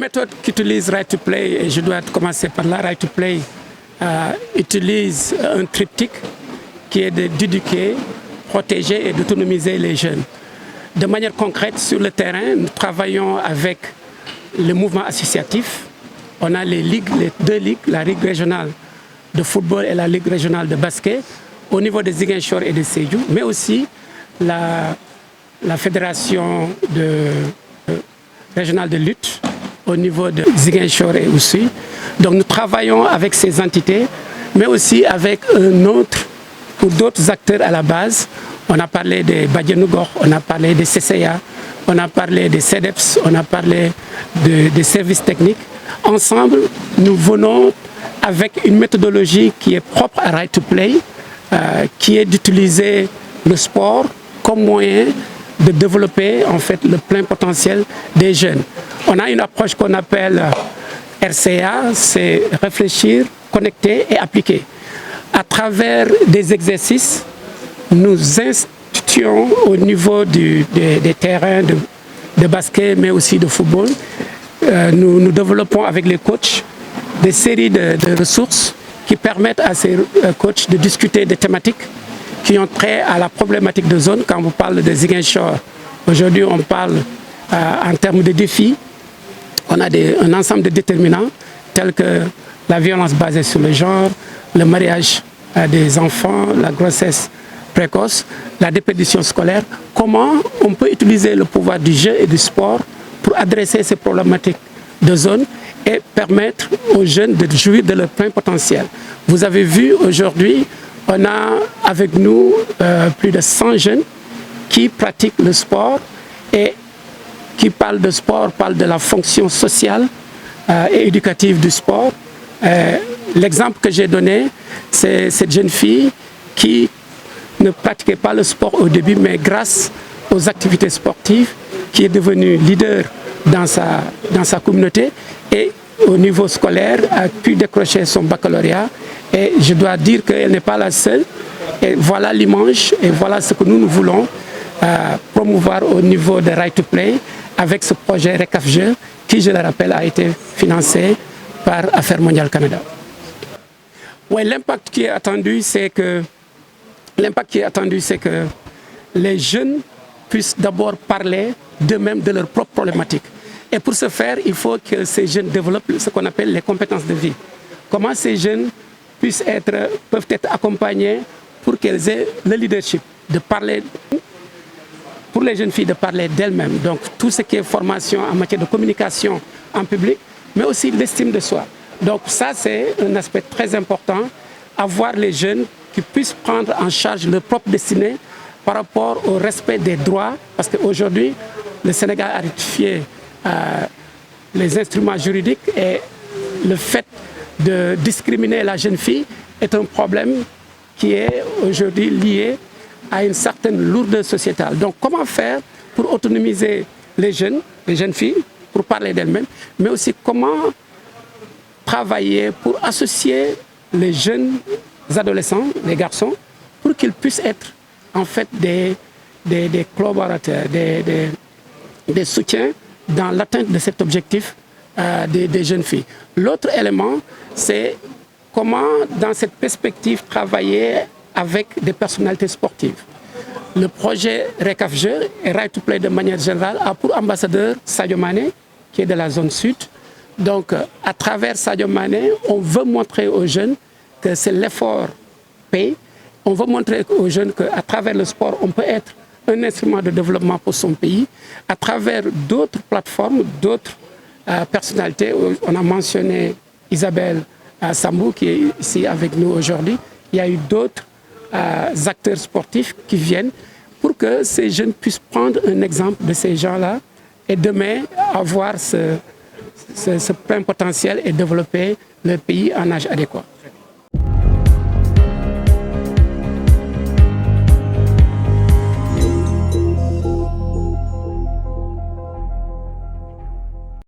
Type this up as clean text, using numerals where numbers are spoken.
méthode qu'utilise Right to Play, et je dois commencer par là, Right to Play utilise un triptyque qui est d'éduquer, protéger et d'autonomiser les jeunes. De manière concrète, sur le terrain, nous travaillons avec le mouvement associatif. On a les deux ligues, la Ligue régionale de football et la Ligue régionale de basket, au niveau de Ziguinchor et de Sédhiou, mais aussi la fédération régionale de lutte au niveau de Ziguinchor et Oussouye. Donc nous travaillons avec ces entités, mais aussi avec d'autres acteurs à la base. On a parlé des Badianougor, on a parlé des CCA, on a parlé des CEDEPS, on a parlé des services techniques. Ensemble, nous venons avec une méthodologie qui est propre à Right to Play, qui est d'utiliser le sport comme moyen de développer en fait le plein potentiel des jeunes. On a une approche qu'on appelle RCA, c'est réfléchir, connecter et appliquer. À travers des exercices, nous instituons au niveau des terrains de basket, mais aussi de football. Nous développons avec les coachs des séries de ressources qui permettent à ces coachs de discuter des thématiques qui ont trait à la problématique de zone. Quand on parle de Ziguinchor, aujourd'hui on parle en termes de défis. On a un ensemble de déterminants tels que la violence basée sur le genre, le mariage des enfants, la grossesse précoce, la déperdition scolaire. Comment on peut utiliser le pouvoir du jeu et du sport pour adresser ces problématiques de zone et permettre aux jeunes de jouir de leur plein potentiel. Vous avez vu aujourd'hui, on a avec nous plus de 100 jeunes qui pratiquent le sport et qui parlent de sport, parlent de la fonction sociale et éducative du sport. L'exemple que j'ai donné, c'est cette jeune fille qui ne pratiquait pas le sport au début, mais grâce aux activités sportives, qui est devenue leader dans sa communauté et au niveau scolaire a pu décrocher son baccalauréat. Et je dois dire qu'elle n'est pas la seule. Et voilà l'image et voilà ce que nous voulons promouvoir au niveau de Right to Play avec ce projet RECAFJE qui, je le rappelle, a été financé par Affaires mondiales Canada. Ouais, l'impact qui est attendu, c'est que les jeunes puissent d'abord parler d'eux-mêmes, de leurs propres problématiques. Et pour ce faire, il faut que ces jeunes développent ce qu'on appelle les compétences de vie. Comment ces jeunes peuvent être accompagnés pour qu'elles aient le leadership, de parler, pour les jeunes filles de parler d'elles-mêmes. Donc tout ce qui est formation en matière de communication en public, mais aussi l'estime de soi. Donc ça, c'est un aspect très important, avoir les jeunes qui puissent prendre en charge leur propre destinée par rapport au respect des droits, parce qu'aujourd'hui, le Sénégal a ratifié les instruments juridiques et le fait de discriminer la jeune fille est un problème qui est aujourd'hui lié à une certaine lourdeur sociétale. Donc comment faire pour autonomiser les jeunes filles, pour parler d'elles-mêmes, mais aussi comment travailler pour associer les jeunes adolescents, les garçons, pour qu'ils puissent être en fait des collaborateurs, des soutiens dans l'atteinte de cet objectif des jeunes filles. L'autre élément, c'est comment, dans cette perspective, travailler avec des personnalités sportives. Le projet RECAFJE et Right to Play de manière générale a pour ambassadeur Sadio Mané, qui est de la zone sud. Donc, à travers Sadio Mané, on veut montrer aux jeunes que c'est l'effort paye. On veut montrer aux jeunes qu'à travers le sport, on peut être un instrument de développement pour son pays. À travers d'autres plateformes, d'autres personnalités, on a mentionné Isabelle Sambou qui est ici avec nous aujourd'hui. Il y a eu d'autres acteurs sportifs qui viennent pour que ces jeunes puissent prendre un exemple de ces gens-là et demain avoir ce plein potentiel et développer le pays en âge adéquat.